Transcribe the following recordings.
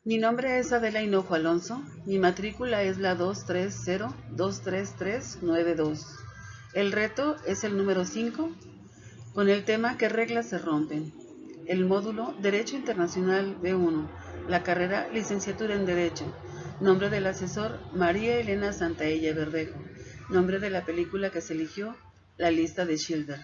Mi nombre es Adela Hinojo Alonso, mi matrícula es la 230233392. El reto es el número 5, con el tema ¿Qué reglas se rompen? El módulo Derecho Internacional B1, la carrera Licenciatura en Derecho. Nombre del asesor María Elena Santaella Verdejo. Nombre de la película que se eligió, La lista de Schindler.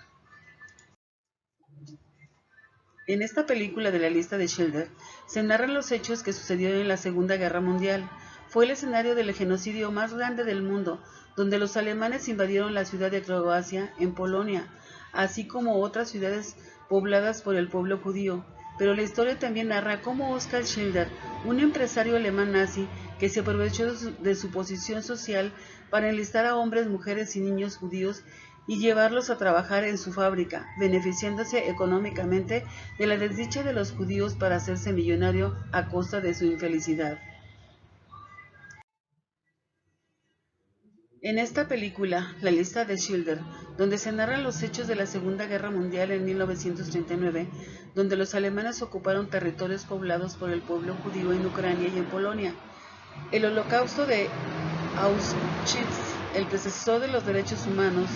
En esta película de La lista de Schindler se narran los hechos que sucedieron en la Segunda Guerra Mundial. Fue el escenario del genocidio más grande del mundo, donde los alemanes invadieron la ciudad de Croacia, en Polonia, así como otras ciudades pobladas por el pueblo judío. Pero la historia también narra cómo Oskar Schindler, un empresario alemán nazi que se aprovechó de su posición social para enlistar a hombres, mujeres y niños judíos y llevarlos a trabajar en su fábrica, beneficiándose económicamente de la desdicha de los judíos para hacerse millonario a costa de su infelicidad. En esta película, La lista de Schindler, donde se narran los hechos de la Segunda Guerra Mundial en 1939, donde los alemanes ocuparon territorios poblados por el pueblo judío en Ucrania y en Polonia, el Holocausto de Auschwitz, el predecesor de los derechos humanos,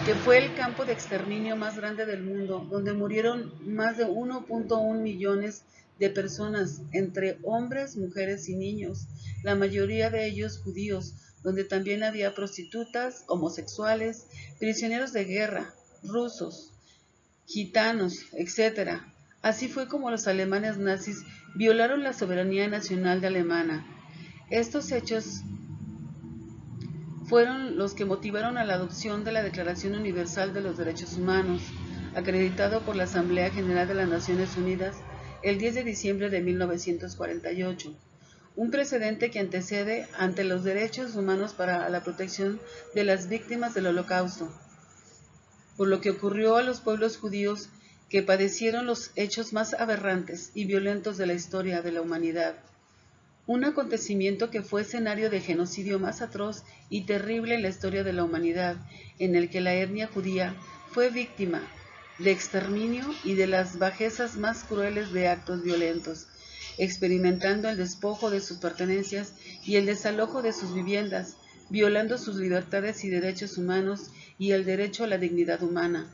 que fue el campo de exterminio más grande del mundo, donde murieron más de 1.1 millones de personas, entre hombres, mujeres y niños, la mayoría de ellos judíos, donde también había prostitutas, homosexuales, prisioneros de guerra, rusos, gitanos, etc. Así fue como los alemanes nazis violaron la soberanía nacional de Alemania. Estos hechos fueron los que motivaron a la adopción de la Declaración Universal de los Derechos Humanos, acreditado por la Asamblea General de las Naciones Unidas el 10 de diciembre de 1948, un precedente que antecede ante los derechos humanos para la protección de las víctimas del Holocausto, por lo que ocurrió a los pueblos judíos que padecieron los hechos más aberrantes y violentos de la historia de la humanidad. Un acontecimiento que fue escenario de genocidio más atroz y terrible en la historia de la humanidad, en el que la etnia judía fue víctima de exterminio y de las bajezas más crueles de actos violentos, experimentando el despojo de sus pertenencias y el desalojo de sus viviendas, violando sus libertades y derechos humanos y el derecho a la dignidad humana.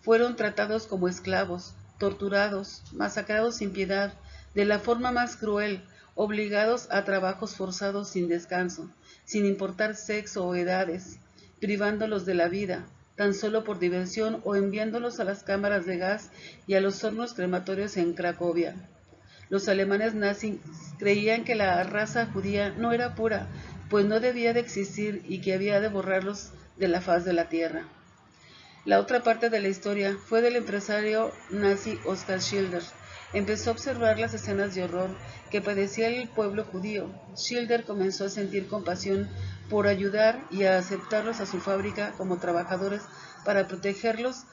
Fueron tratados como esclavos, torturados, masacrados sin piedad, de la forma más cruel, obligados a trabajos forzados sin descanso, sin importar sexo o edades, privándolos de la vida, tan solo por diversión o enviándolos a las cámaras de gas y a los hornos crematorios en Cracovia. Los alemanes nazis creían que la raza judía no era pura, pues no debía de existir y que había de borrarlos de la faz de la tierra. La otra parte de la historia fue del empresario nazi Oskar Schindler. Empezó a observar las escenas de horror que padecía el pueblo judío. Schindler comenzó a sentir compasión por ayudar y a aceptarlos a su fábrica como trabajadores para protegerlos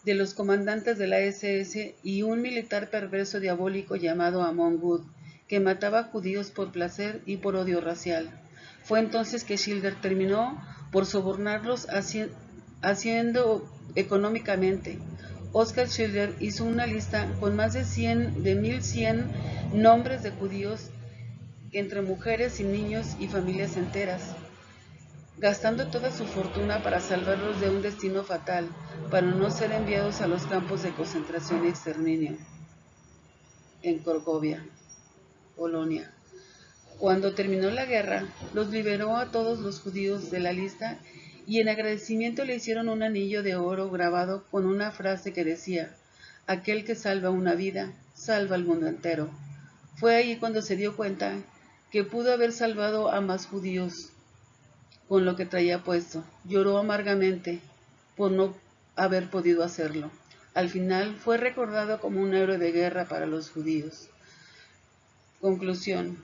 de los comandantes de la SS y un militar perverso diabólico llamado Amon Good, que mataba judíos por placer y por odio racial. Fue entonces que Schindler terminó por sobornarlos haciendo económicamente. Oskar Schindler hizo una lista con más de 1.100 nombres de judíos entre mujeres y niños y familias enteras, gastando toda su fortuna para salvarlos de un destino fatal, para no ser enviados a los campos de concentración y exterminio en Cracovia, Polonia. Cuando terminó la guerra, los liberó a todos los judíos de la lista y en agradecimiento le hicieron un anillo de oro grabado con una frase que decía: aquel que salva una vida, salva al mundo entero. Fue ahí cuando se dio cuenta que pudo haber salvado a más judíos con lo que traía puesto. Lloró amargamente por no haber podido hacerlo. Al final fue recordado como un héroe de guerra para los judíos. Conclusión.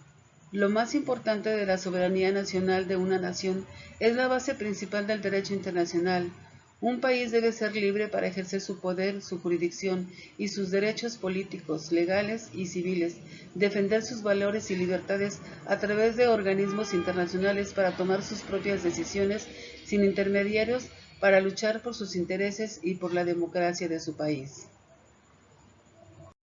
Lo más importante de la soberanía nacional de una nación es la base principal del derecho internacional. Un país debe ser libre para ejercer su poder, su jurisdicción y sus derechos políticos, legales y civiles, defender sus valores y libertades a través de organismos internacionales para tomar sus propias decisiones sin intermediarios, para luchar por sus intereses y por la democracia de su país.